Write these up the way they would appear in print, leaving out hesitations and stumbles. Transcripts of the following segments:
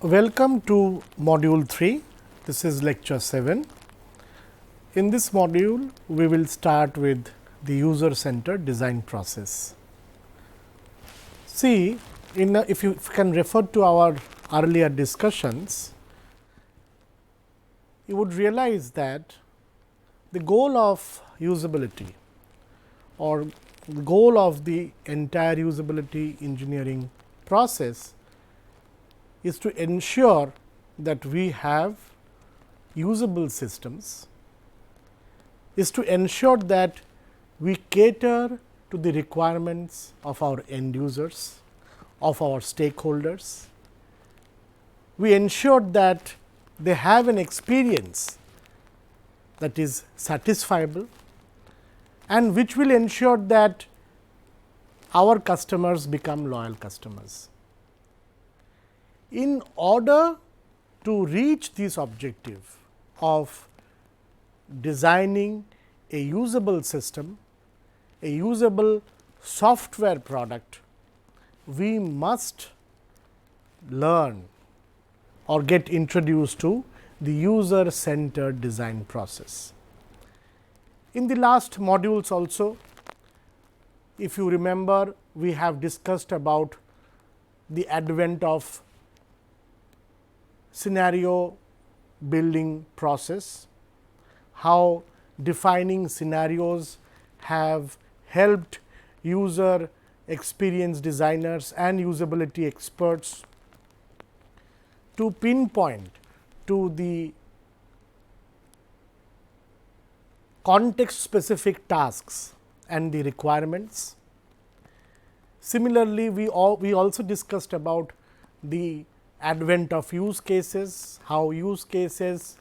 Welcome to module 3. This is lecture 7. In this module, we will start with the user centered design process. See, if you can refer to our earlier discussions, you would realize that the goal of usability or the goal of the entire usability engineering process is to ensure that we have usable systems, is to ensure that we cater to the requirements of our end users, of our stakeholders. We ensure that they have an experience that is satisfiable and which will ensure that our customers become loyal customers. In order to reach this objective of designing a usable system, a usable software product, we must learn or get introduced to the user centered design process. In the last modules also, if you remember, we have discussed about the advent of scenario building process, how defining scenarios have helped user experience designers and usability experts to pinpoint to the context specific tasks and the requirements. Similarly, we also discussed about the advent of use cases, how use cases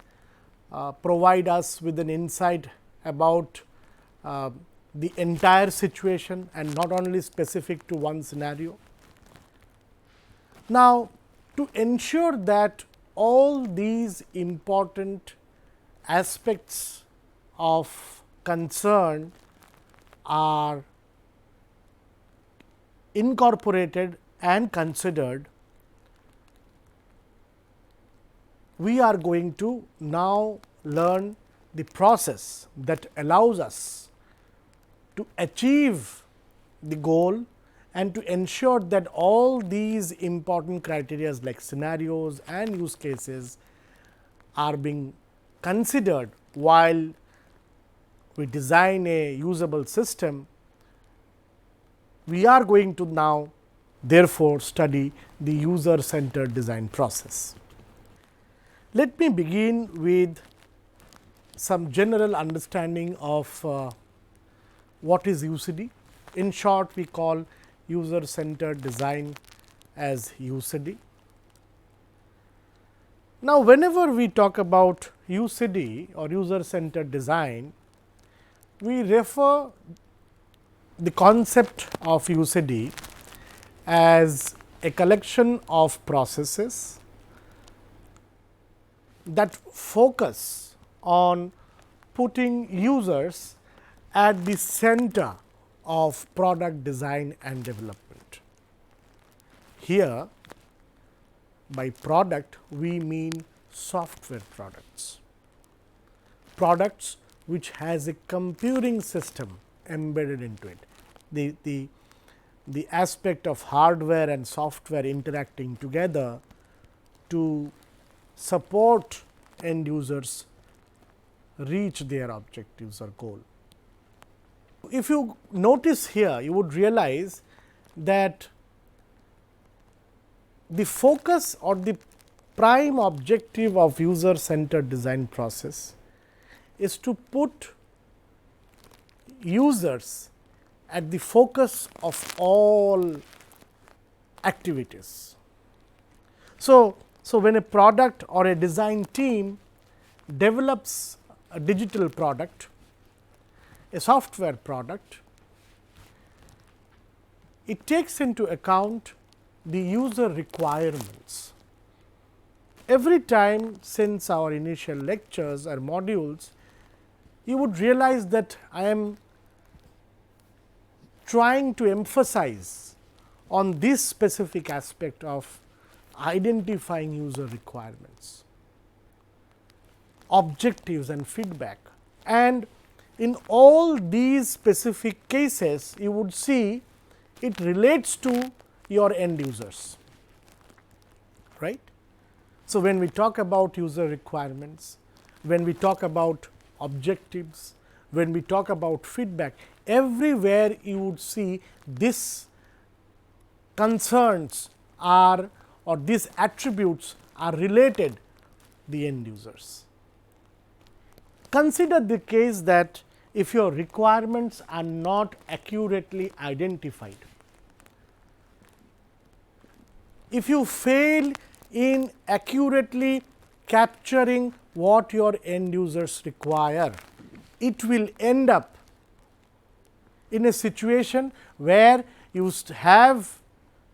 provide us with an insight about the entire situation and not only specific to one scenario. Now, to ensure that all these important aspects of concern are incorporated and considered, we are going to now learn the process that allows us to achieve the goal and to ensure that all these important criteria like scenarios and use cases are being considered while we design a usable system. We are going to now therefore study the user centered design process. Let me begin with some general understanding of what is UCD. In short, we call user centered design as UCD. Now, whenever we talk about UCD or user centered design, we refer the concept of UCD as a collection of processes that focus on putting users at the center of product design and development. Here, by product we mean software products, products which has a computing system embedded into it. The aspect of hardware and software interacting together to support end users reach their objectives or goal. If you notice here, you would realize that the focus or the prime objective of user centered design process is to put users at the focus of all activities. So, when a product or a design team develops a digital product, a software product, it takes into account the user requirements. Every time since our initial lectures or modules, you would realize that I am trying to emphasize on this specific aspect of identifying user requirements, objectives and feedback. And in all these specific cases, you would see it relates to your end users, right. So, when we talk about user requirements, when we talk about objectives, when we talk about feedback, everywhere you would see this concerns are or these attributes are related the end users. Consider the case that if your requirements are not accurately identified, if you fail in accurately capturing what your end users require, it will end up in a situation where you have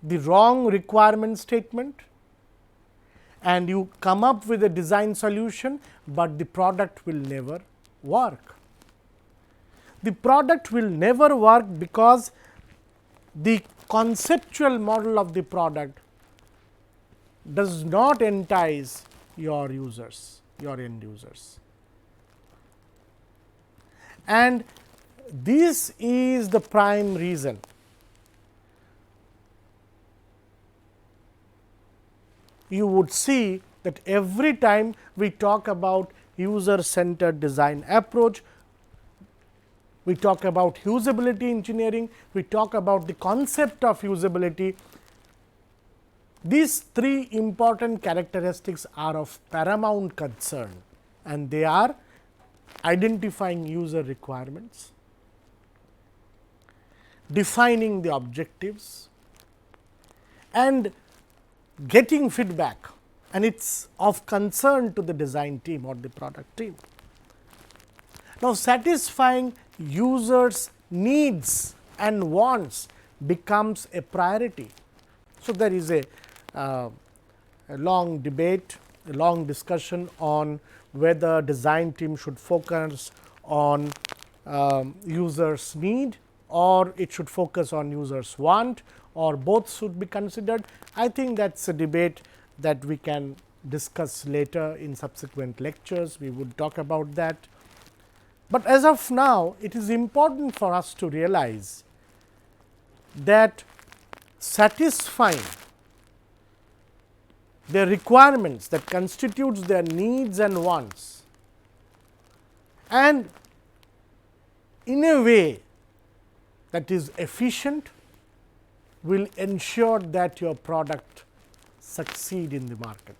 the wrong requirement statement and you come up with a design solution, but the product will never work. The product will never work because the conceptual model of the product does not entice your users, your end users. And this is the prime reason you would see that every time we talk about user centered design approach, we talk about usability engineering, we talk about the concept of usability. These three important characteristics are of paramount concern, and they are identifying user requirements, defining the objectives, and getting feedback, and it is of concern to the design team or the product team. Now, satisfying users' needs and wants becomes a priority. So, there is a long debate, a long discussion on whether design team should focus on users' need or it should focus on users' want, or both should be considered. I think that is a debate that we can discuss later in subsequent lectures. We would talk about that. But as of now, it is important for us to realize that satisfying their requirements that constitutes their needs and wants, and in a way that is efficient, will ensure that your product succeed in the market.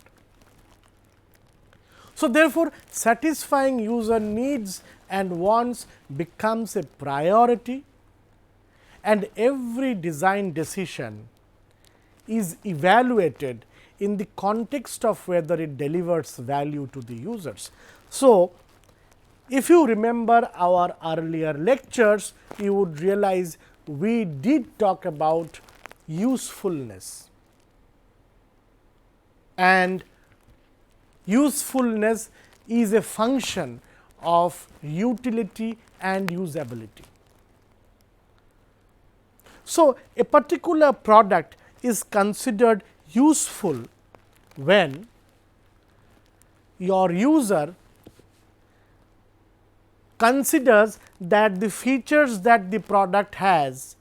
So, therefore, satisfying user needs and wants becomes a priority, and every design decision is evaluated in the context of whether it delivers value to the users. So, if you remember our earlier lectures, you would realize we did talk about usefulness, and usefulness is a function of utility and usability. So, a particular product is considered useful when your user considers that the features that the product has,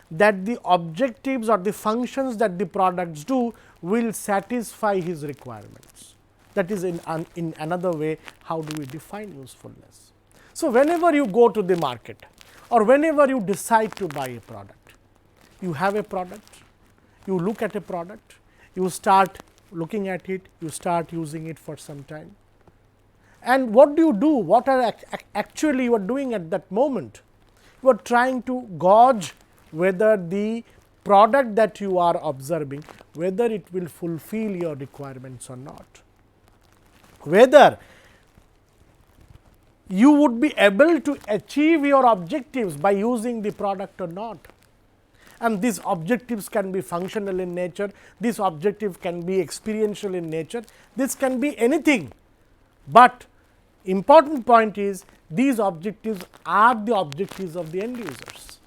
that the objectives or the functions that the products do will satisfy his requirements. That is in another way how do we define usefulness. So, whenever you go to the market or whenever you decide to buy a product, you have a product, you look at a product, you start looking at it, you start using it for some time. And what do? What are actually you are doing at that moment? You are trying to gauge whether the product that you are observing, whether it will fulfill your requirements or not, whether you would be able to achieve your objectives by using the product or not. And these objectives can be functional in nature, this objective can be experiential in nature, this can be anything. But important point is these objectives are the objectives of the end users.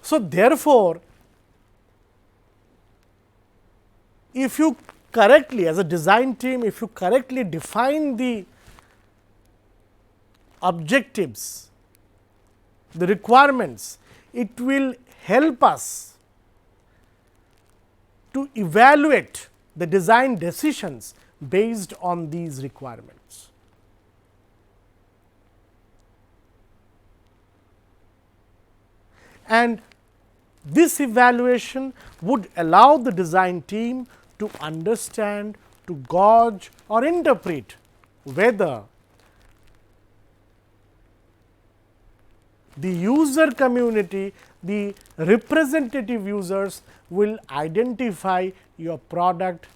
So, therefore, if you correctly, as a design team, if you correctly define the objectives, the requirements, it will help us to evaluate the design decisions based on these requirements. And this evaluation would allow the design team to understand, to gauge or interpret whether the user community, the representative users will identify your product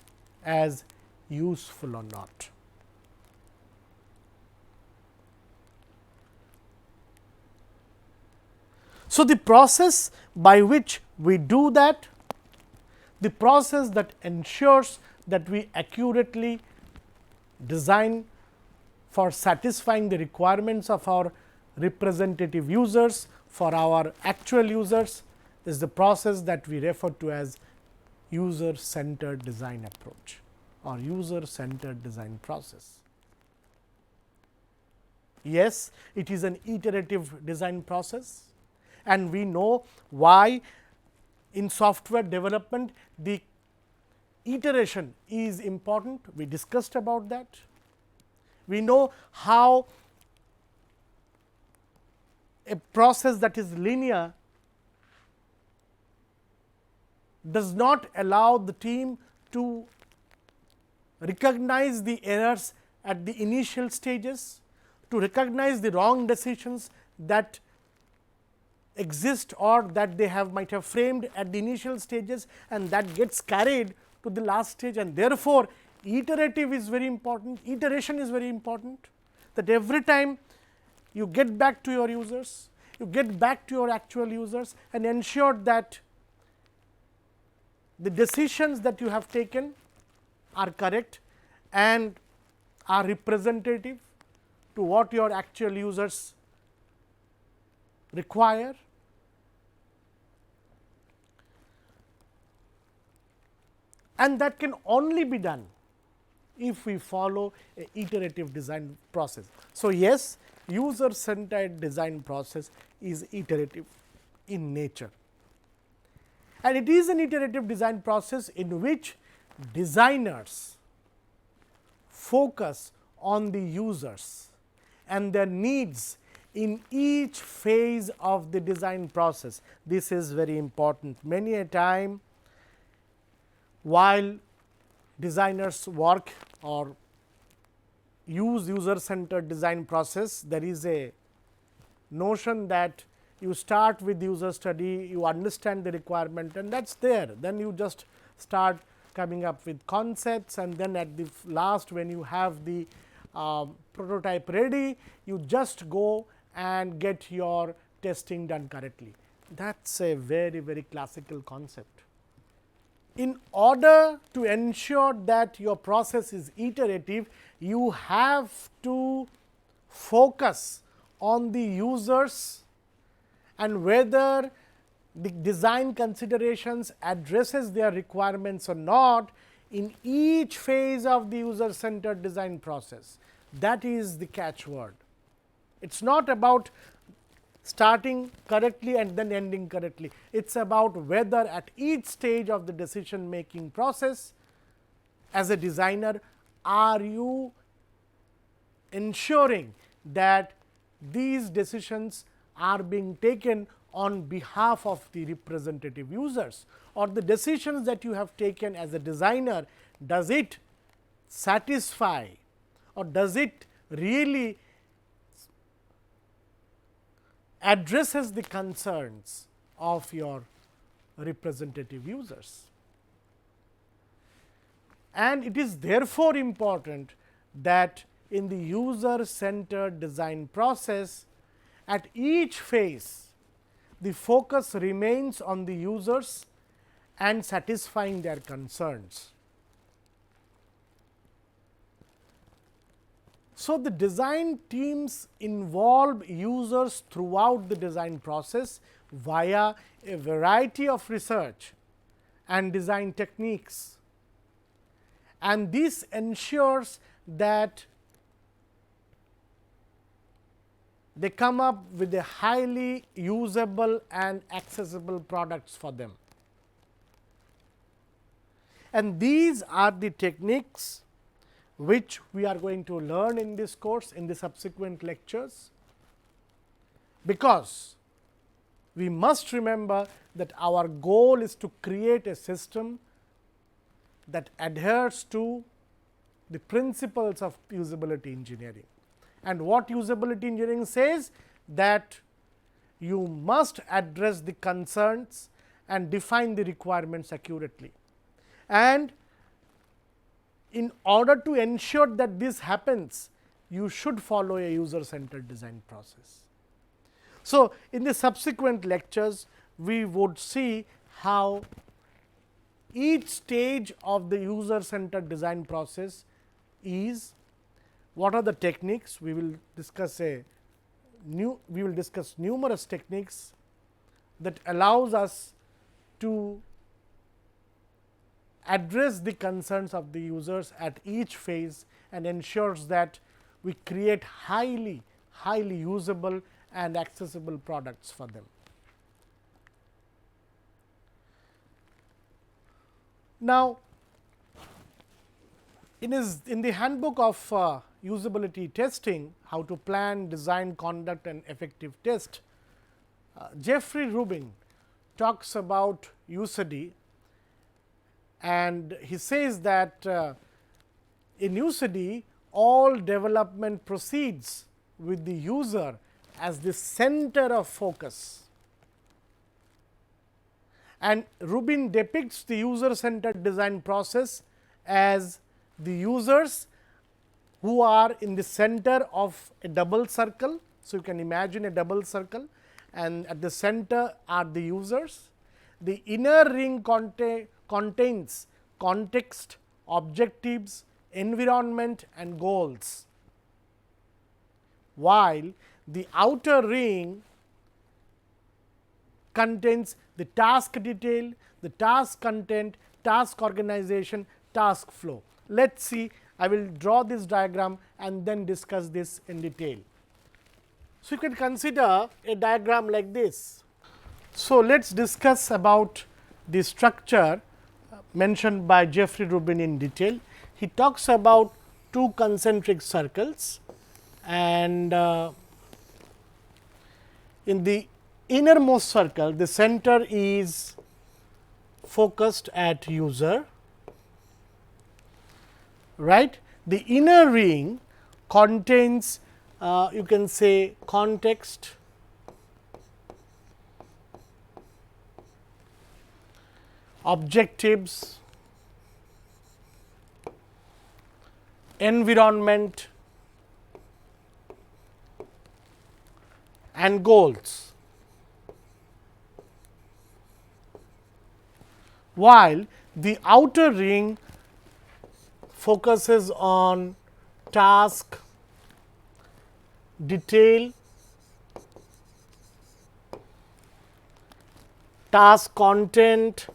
as useful or not. So, the process by which we do that, the process that ensures that we accurately design for satisfying the requirements of our representative users for our actual users, is the process that we refer to as user centered design approach or user centered design process. Yes, it is an iterative design process, and we know why in software development the iteration is important. We discussed about that. We know how a process that is linear does not allow the team to recognize the errors at the initial stages, to recognize the wrong decisions that exist or that they might have framed at the initial stages, and that gets carried to the last stage. And therefore, iterative is very important, iteration is very important, that every time you get back to your users, you get back to your actual users and ensure that the decisions that you have taken are correct and are representative to what your actual users require. And that can only be done if we follow a iterative design process. So, yes, user centered design process is iterative in nature, and it is an iterative design process in which designers focus on the users and their needs in each phase of the design process. This is very important. Many a time, while designers work or use user centered design process, there is a notion that you start with user study, you understand the requirement, and that is there. Then you just start coming up with concepts, and then at the last, when you have the prototype ready, you just go and get your testing done correctly. That is a very, very classical concept. In order to ensure that your process is iterative, you have to focus on the users and whether the design considerations addresses their requirements or not in each phase of the user centered design process. That is the catchword. It is not about starting correctly and then ending correctly. It is about whether at each stage of the decision making process, as a designer, are you ensuring that these decisions are being taken on behalf of the representative users, or the decisions that you have taken as a designer, does it satisfy or does it really addresses the concerns of your representative users. And it is therefore important that in the user centered design process, at each phase the focus remains on the users and satisfying their concerns. So, the design teams involve users throughout the design process via a variety of research and design techniques. and this ensures that they come up with a highly usable and accessible products for them. And these are the techniques which we are going to learn in this course in the subsequent lectures, because we must remember that our goal is to create a system that adheres to the principles of usability engineering. And what usability engineering says, that you must address the concerns and define the requirements accurately. And in order to ensure that this happens, you should follow a user centered design process. So, in the subsequent lectures, we would see how each stage of the user centered design process is, what are the techniques. We will discuss numerous techniques that allows us to address the concerns of the users at each phase and ensures that we create highly usable and accessible products for them. Now, in the handbook of usability testing, how to plan, design, conduct and effective test, Jeffrey Rubin talks about UCD, and he says that in UCD all development proceeds with the user as the center of focus, and Rubin depicts the user centered design process as the users who are in the center of a double circle. So, you can imagine a double circle, and at the center are the users. The inner ring contains context, objectives, environment and goals, while the outer ring contains the task detail, the task content, task organization, task flow. Let us see, I will draw this diagram and then discuss this in detail. So, you can consider a diagram like this. So, let us discuss about the structure mentioned by Jeffrey Rubin in detail. He talks about two concentric circles, and in the innermost circle, the center is focused at user, right. The inner ring contains you can say context, objectives, environment and goals, while the outer ring focuses on task, detail, task content,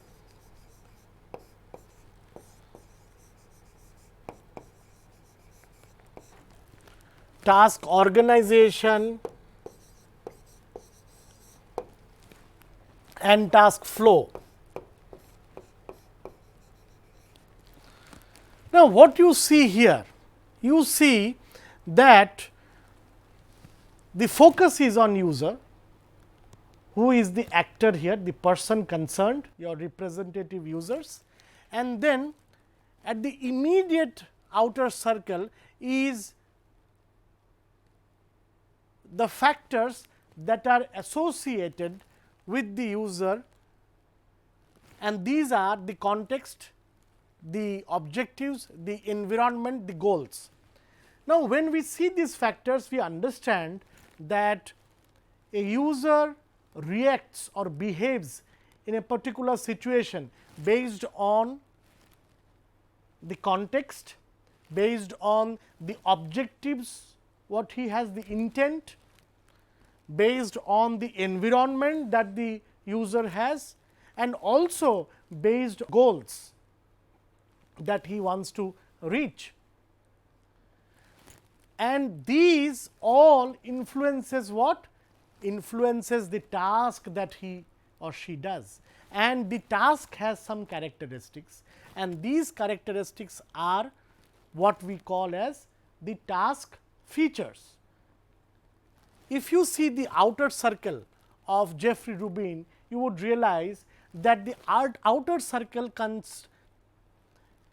task organization and task flow. Now, what you see here? You see that the focus is on user, who is the actor here, the person concerned, your representative users, and then at the immediate outer circle is the factors that are associated with the user, and these are the context, the objectives, the environment, the goals. Now, when we see these factors, we understand that a user reacts or behaves in a particular situation based on the context, based on the objectives, what he has the intent, based on the environment that the user has, and also based goals that he wants to reach. And these all influences what? Influences the task that he or she does, and the task has some characteristics, and these characteristics are what we call as the task features. If you see the outer circle of Jeffrey Rubin, you would realize that the outer circle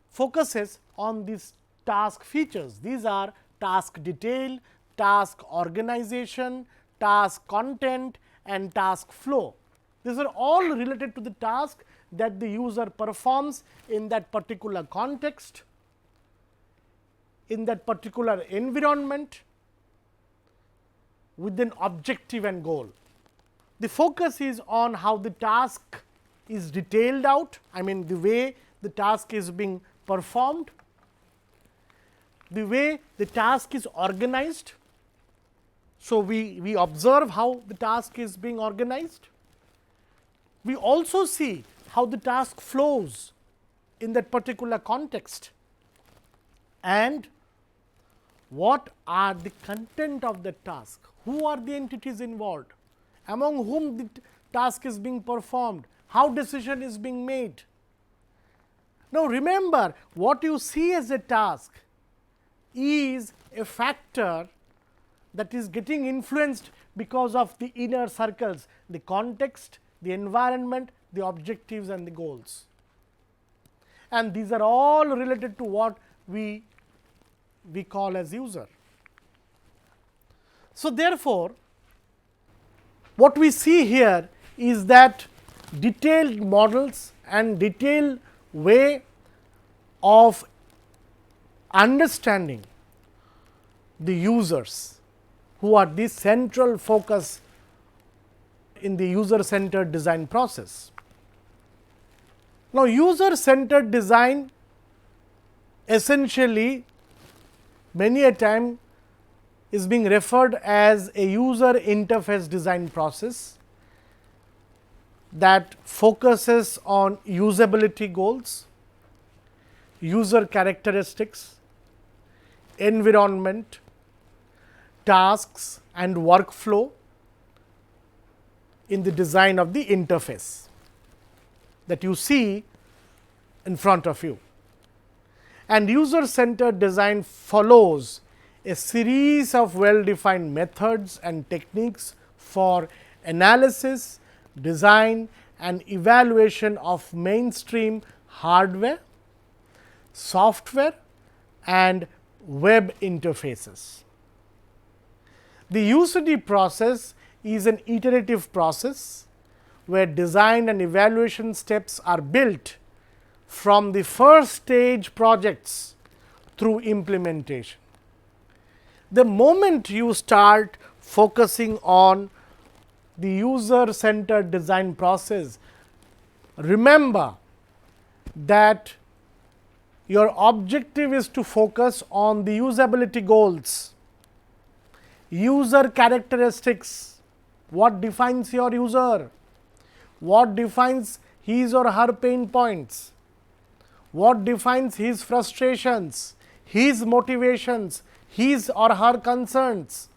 focuses on these task features. These are task detail, task organization, task content and task flow. These are all related to the task that the user performs in that particular context, in that particular environment, with an objective and goal. The focus is on how the task is detailed out, I mean the way the task is being performed, the way the task is organized. So, we observe how the task is being organized. We also see how the task flows in that particular context, and what are the content of the task, who are the entities involved, among whom the task is being performed, how decision is being made. Now, remember, what you see as a task is a factor that is getting influenced because of the inner circles, the context, the environment, the objectives and the goals. And these are all related to what we call as user. So, therefore, what we see here is that detailed models and detailed way of understanding the users who are the central focus in the user centered design process. Now, user centered design essentially many a time is being referred as a user interface design process that focuses on usability goals, user characteristics, environment, tasks and workflow in the design of the interface that you see in front of you. And user centered design follows a series of well defined methods and techniques for analysis, design and evaluation of mainstream hardware, software and web interfaces. The UCD process is an iterative process where design and evaluation steps are built from the first stage projects through implementation. The moment you start focusing on the user centered design process, remember that your objective is to focus on the usability goals, user characteristics, what defines your user, what defines his or her pain points, what defines his frustrations, his motivations, his or her concerns.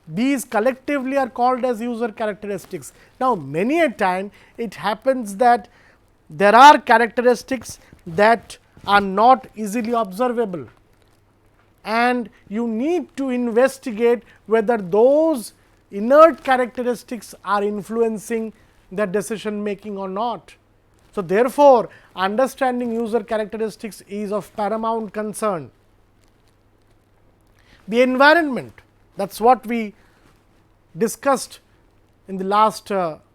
These collectively are called as user characteristics. Now, many a time it happens that there are characteristics that are not easily observable, and you need to investigate whether those inert characteristics are influencing the decision making or not. So, therefore, understanding user characteristics is of paramount concern. The environment, that is what we discussed in the last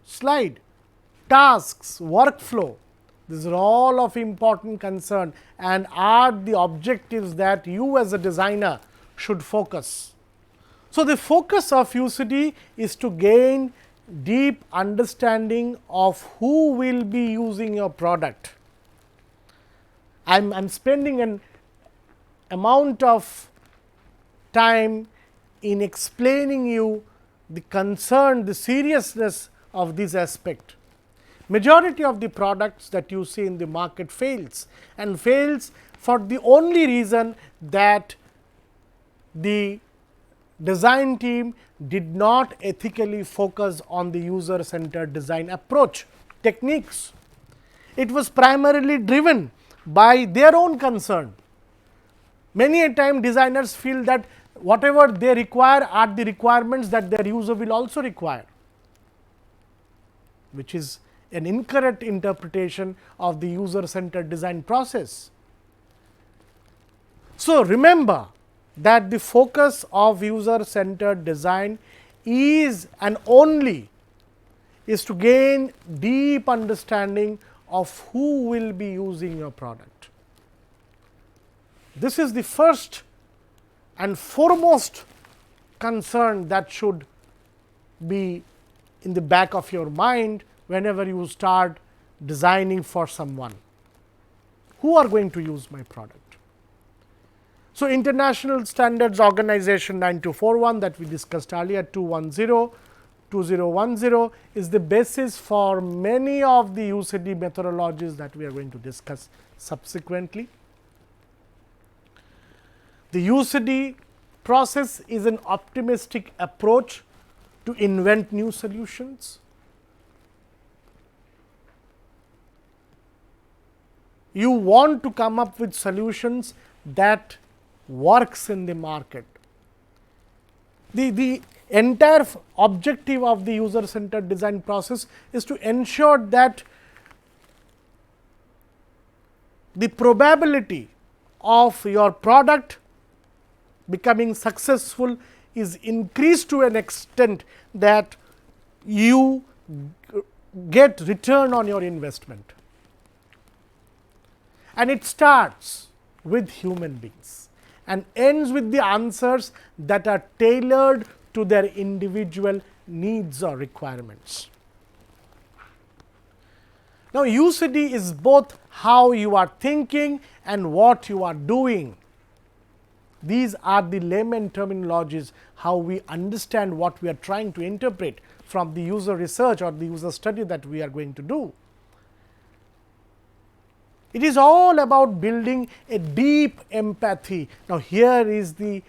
slide, tasks, workflow, these are all of important concern and are the objectives that you as a designer should focus. So, the focus of UCD is to gain deep understanding of who will be using your product. I am spending an amount of time in explaining you the concern, the seriousness of this aspect. Majority of the products that you see in the market fails, and fails for the only reason that the design team did not ethically focus on the user centered design approach techniques. It was primarily driven by their own concern. Many a time designers feel that whatever they require are the requirements that their user will also require, which is an incorrect interpretation of the user centered design process. So, remember that the focus of user centered design is and only is to gain deep understanding of who will be using your product. This is the first and foremost concern that should be in the back of your mind whenever you start designing for someone. Who are going to use my product? So, International Standards Organization 9241 that we discussed earlier, 2010 is the basis for many of the UCD methodologies that we are going to discuss subsequently. The UCD process is an optimistic approach to invent new solutions. You want to come up with solutions that works in the market. The entire objective of the user centered design process is to ensure that the probability of your product becoming successful is increased to an extent that you get return on your investment. And it starts with human beings and ends with the answers that are tailored to their individual needs or requirements. Now, UCD is both how you are thinking and what you are doing. These are the layman terminologies, how we understand what we are trying to interpret from the user research or the user study that we are going to do. It is all about building a deep empathy. Now, here is the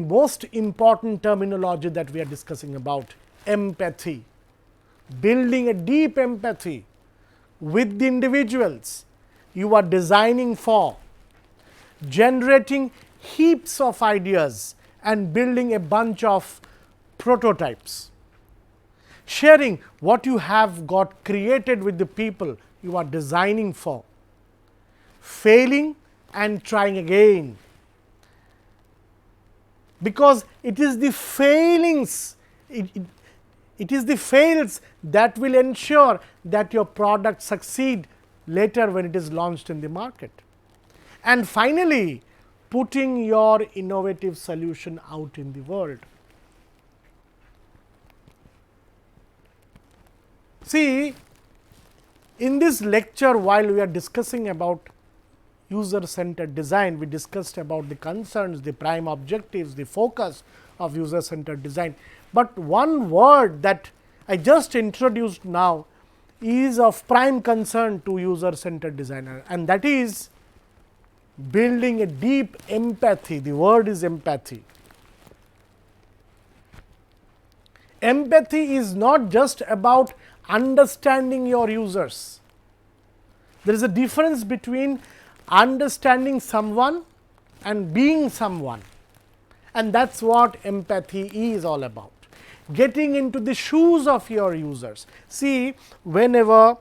most important terminology that we are discussing about, empathy. Building a deep empathy with the individuals you are designing for, generating heaps of ideas and building a bunch of prototypes. Sharing what you have got created with the people you are designing for, failing and trying again, because it is the failings, it is the fails that will ensure that your product succeed later when it is launched in the market. And finally, putting your innovative solution out in the world. See, in this lecture, while we are discussing about user centered design, we discussed about the concerns, the prime objectives, the focus of user centered design. But one word that I just introduced now is of prime concern to user centered designer, and that is building a deep empathy. The word is empathy. Empathy is not just about understanding your users. There is a difference between understanding someone and being someone, and that is what empathy is all about. Getting into the shoes of your users. See, whenever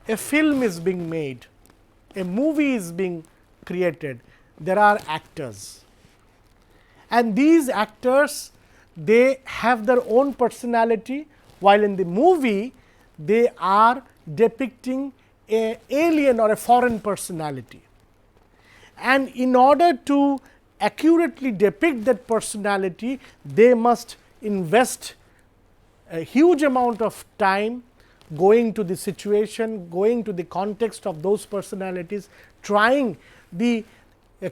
a film is being made, a movie is being created, there are actors, and these actors, they have their own personality, while in the movie they are depicting an alien or a foreign personality. And in order to accurately depict that personality, they must invest a huge amount of time going to the situation, going to the context of those personalities, trying the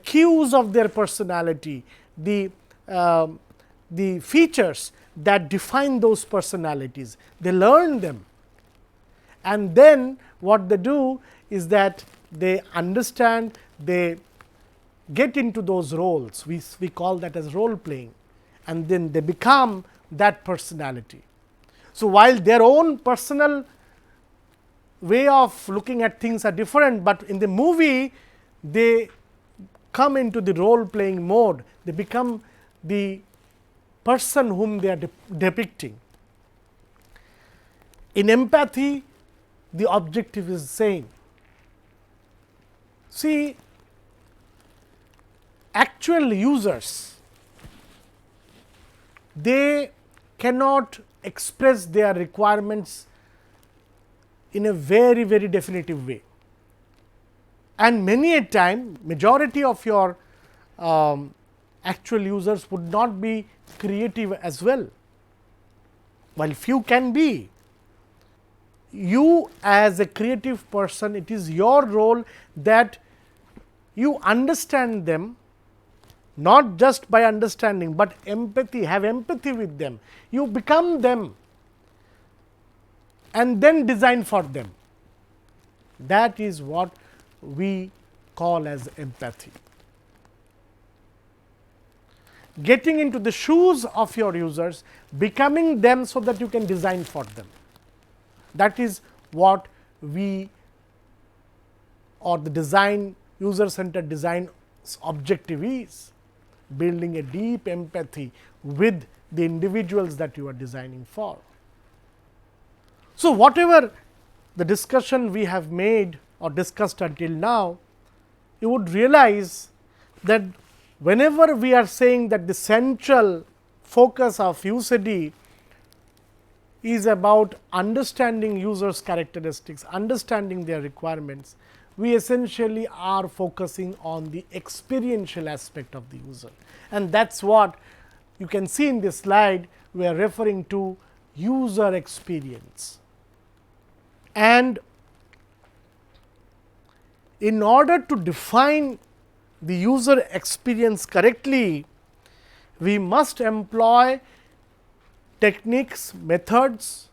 cues of their personality, the features that define those personalities. They learn them, and then what they do is that they understand, they get into those roles. We call that as role playing, and then they become that personality. So, while their own personal way of looking at things are different, but in the movie they come into the role playing mode, they become the person whom they are depicting. In empathy, the objective is same. See, actual users, they cannot express their requirements in a very, very definitive way. And many a time, majority of your actual users would not be creative as well, while few can be. You as a creative person, it is your role that you understand them, not just by understanding, but empathy, have empathy with them. You become them and then design for them. That is what we call as empathy. Getting into the shoes of your users, becoming them so that you can design for them. That is what we, or the design, user-centered design objective is, building a deep empathy with the individuals that you are designing for. So, whatever the discussion we have made or discussed until now, you would realize that whenever we are saying that the central focus of UCD is about understanding users' characteristics, understanding their requirements, we essentially are focusing on the experiential aspect of the user. And that is what you can see in this slide, we are referring to user experience. And in order to define the user experience correctly, we must employ techniques, methods,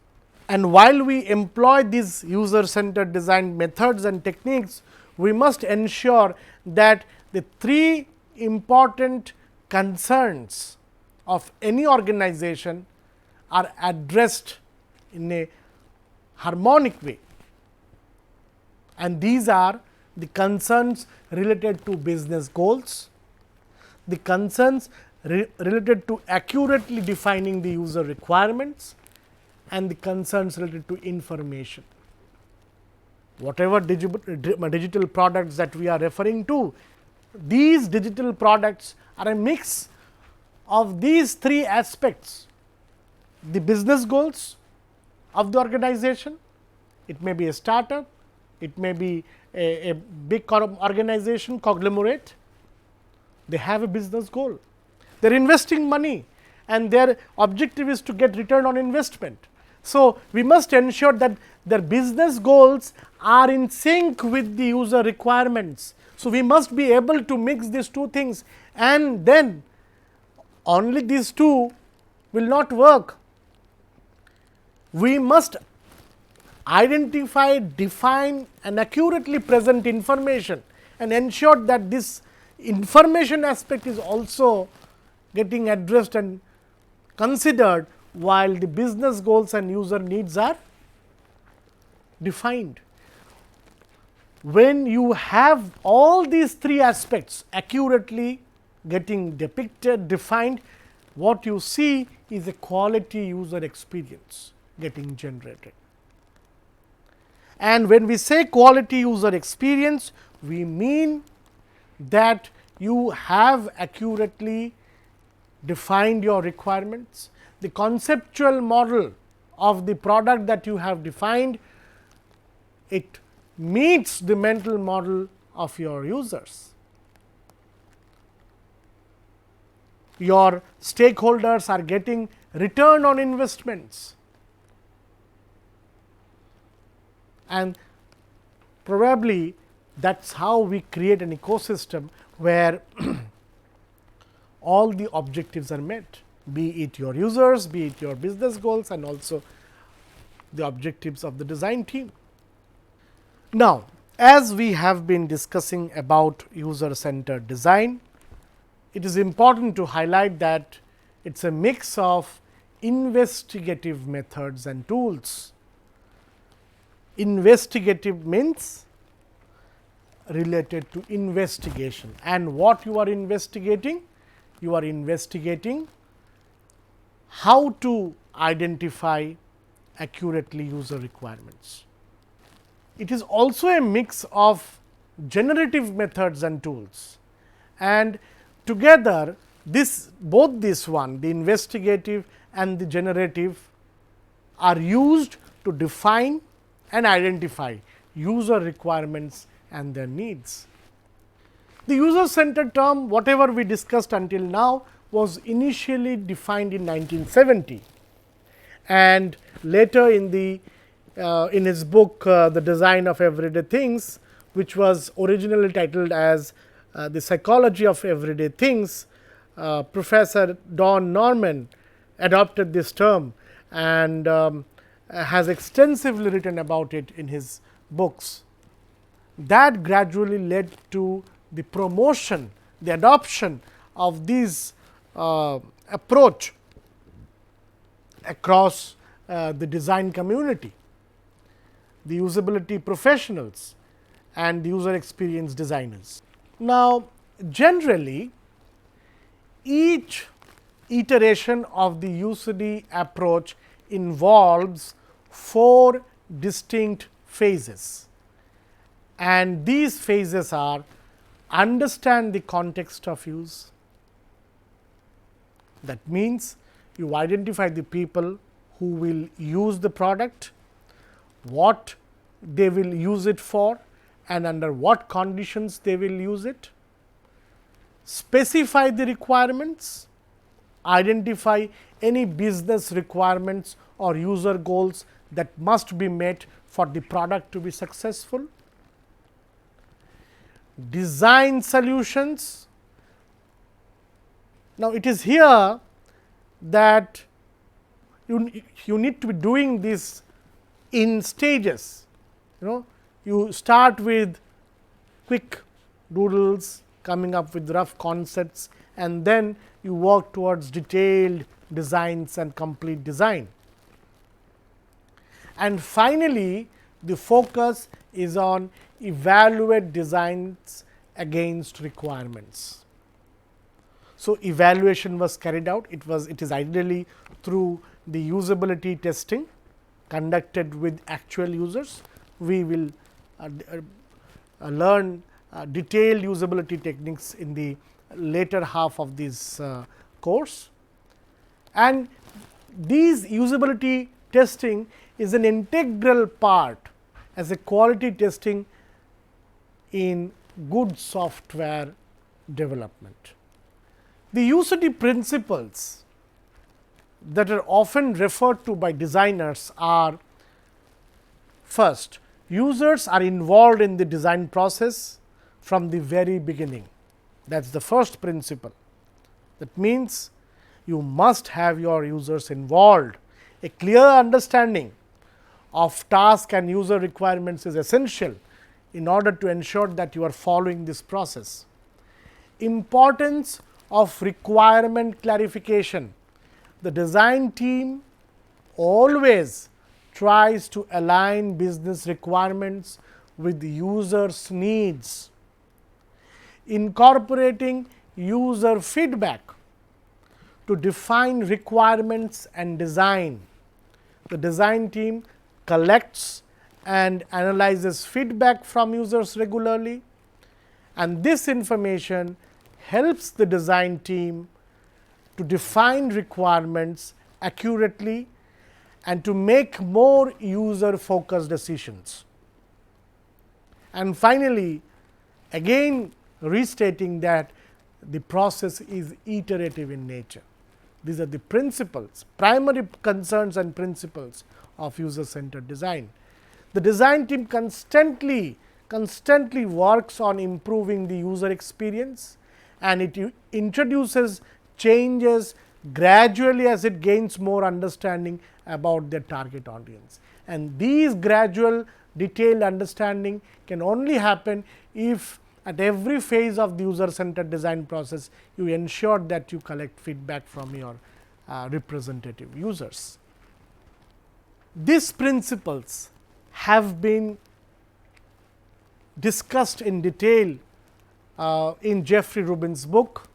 and while we employ these user-centered design methods and techniques, we must ensure that the three important concerns of any organization are addressed in a harmonic way. And these are the concerns related to business goals, the concerns related to accurately defining the user requirements, and the concerns related to information. Whatever digital products that we are referring to, these digital products are a mix of these three aspects: the business goals of the organization, it may be a startup, it may be a big organization, conglomerate, they have a business goal. They are investing money and their objective is to get return on investment. So, we must ensure that their business goals are in sync with the user requirements. So, we must be able to mix these two things, and then only these two will not work. We must identify, define and accurately present information and ensure that this information aspect is also getting addressed and considered while the business goals and user needs are defined. When you have all these three aspects accurately getting depicted, defined, what you see is a quality user experience getting generated. And when we say quality user experience, we mean that you have accurately defined your requirements, the conceptual model of the product that you have defined, it meets the mental model of your users. Your stakeholders are getting return on investments, and probably that is how we create an ecosystem where all the objectives are met, be it your users, be it your business goals, and also the objectives of the design team. Now, As we have been discussing about user-centered design, it is important to highlight that it is a mix of investigative methods and tools. Investigative means related to investigation, and what you are investigating? You are investigating how to identify accurately user requirements. It is also a mix of generative methods and tools, and together both this one, the investigative and the generative, are used to define and identify user requirements and their needs. The user centered term, whatever we discussed until now, was initially defined in 1970, and later in his book The Design of Everyday Things, which was originally titled as The Psychology of Everyday Things, Professor Don Norman adopted this term and has extensively written about it in his books. That gradually led to the promotion, the adoption of this approach across the design community, the usability professionals and the user experience designers. Now, generally each iteration of the UCD approach involves 4 distinct phases, and these phases are: understand the context of use. That means, you identify the people who will use the product, what they will use it for and under what conditions they will use it. Specify the requirements, identify any business requirements or user goals that must be met for the product to be successful. Design solutions. Now, it is here that you need to be doing this in stages. You start with quick doodles, coming up with rough concepts, and then you work towards detailed designs and complete design. And finally, the focus is on evaluate designs against requirements. So, evaluation was carried out. It is ideally through the usability testing conducted with actual users. We will learn detailed usability techniques in the later half of this course, and these usability testing is an integral part as a quality testing in good software development. The UCD principles that are often referred to by designers are: first, users are involved in the design process from the very beginning. That is the first principle. That means, you must have your users involved. A clear understanding of task and user requirements is essential in order to ensure that you are following this process. Importance of requirement clarification. The design team always tries to align business requirements with users' needs. Incorporating user feedback to define requirements and design. The design team collects and analyzes feedback from users regularly, and this information helps the design team to define requirements accurately and to make more user focused decisions. And finally, again restating that the process is iterative in nature. These are the principles, primary concerns and principles of user centered design. The design team constantly works on improving the user experience, and it introduces changes gradually as it gains more understanding about their target audience. And these gradual detailed understanding can only happen if at every phase of the user centered design process, you ensure that you collect feedback from your representative users. These principles have been discussed in detail in Jeffrey Rubin's book,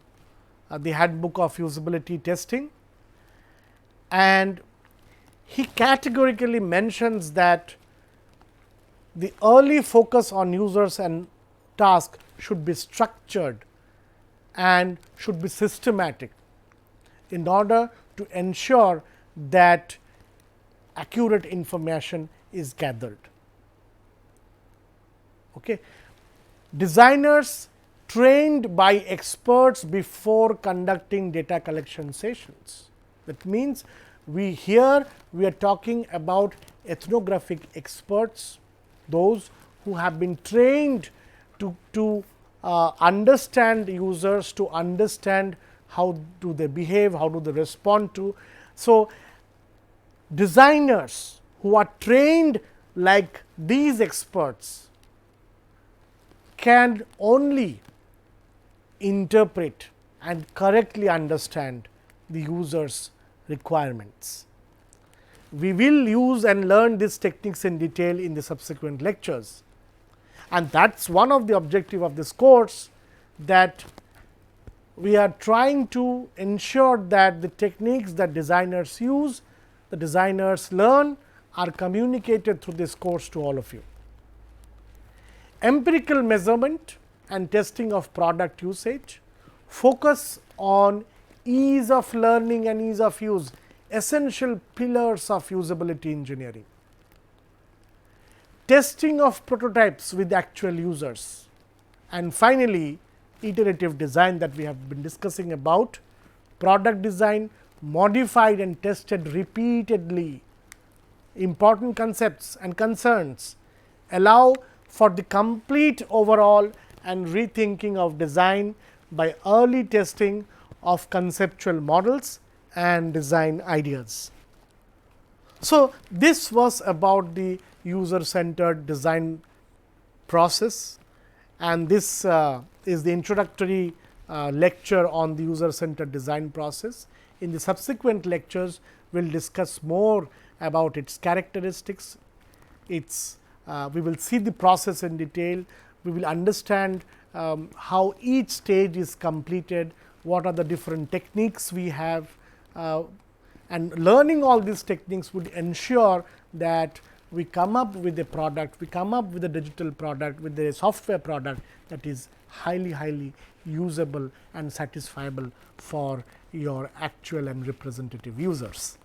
the Handbook of Usability Testing, and he categorically mentions that the early focus on users and tasks should be structured and should be systematic in order to ensure that accurate information is gathered. Okay. Designers trained by experts before conducting data collection sessions. That means, we are talking about ethnographic experts, those who have been trained to understand users, to understand how do they behave, how do they respond to. So, designers who are trained like these experts can only interpret and correctly understand the user's requirements. We will use and learn these techniques in detail in the subsequent lectures, and that is one of the objective of this course, that we are trying to ensure that the techniques that designers use, the designers learn, are communicated through this course to all of you. Empirical measurement and testing of product usage focus on ease of learning and ease of use, essential pillars of usability engineering. Testing of prototypes with actual users, and finally, iterative design that we have been discussing about. Product design modified and tested repeatedly. Important concepts and concerns allow for the complete overall and rethinking of design by early testing of conceptual models and design ideas. So, this was about the user centered design process, and this is the introductory lecture on the user centered design process. In the subsequent lectures, we will discuss more about its characteristics, its we will see the process in detail, we will understand how each stage is completed, what are the different techniques we have, and learning all these techniques would ensure that we come up with a product, we come up with a digital product, with a software product that is highly usable and satisfiable for your actual and representative users.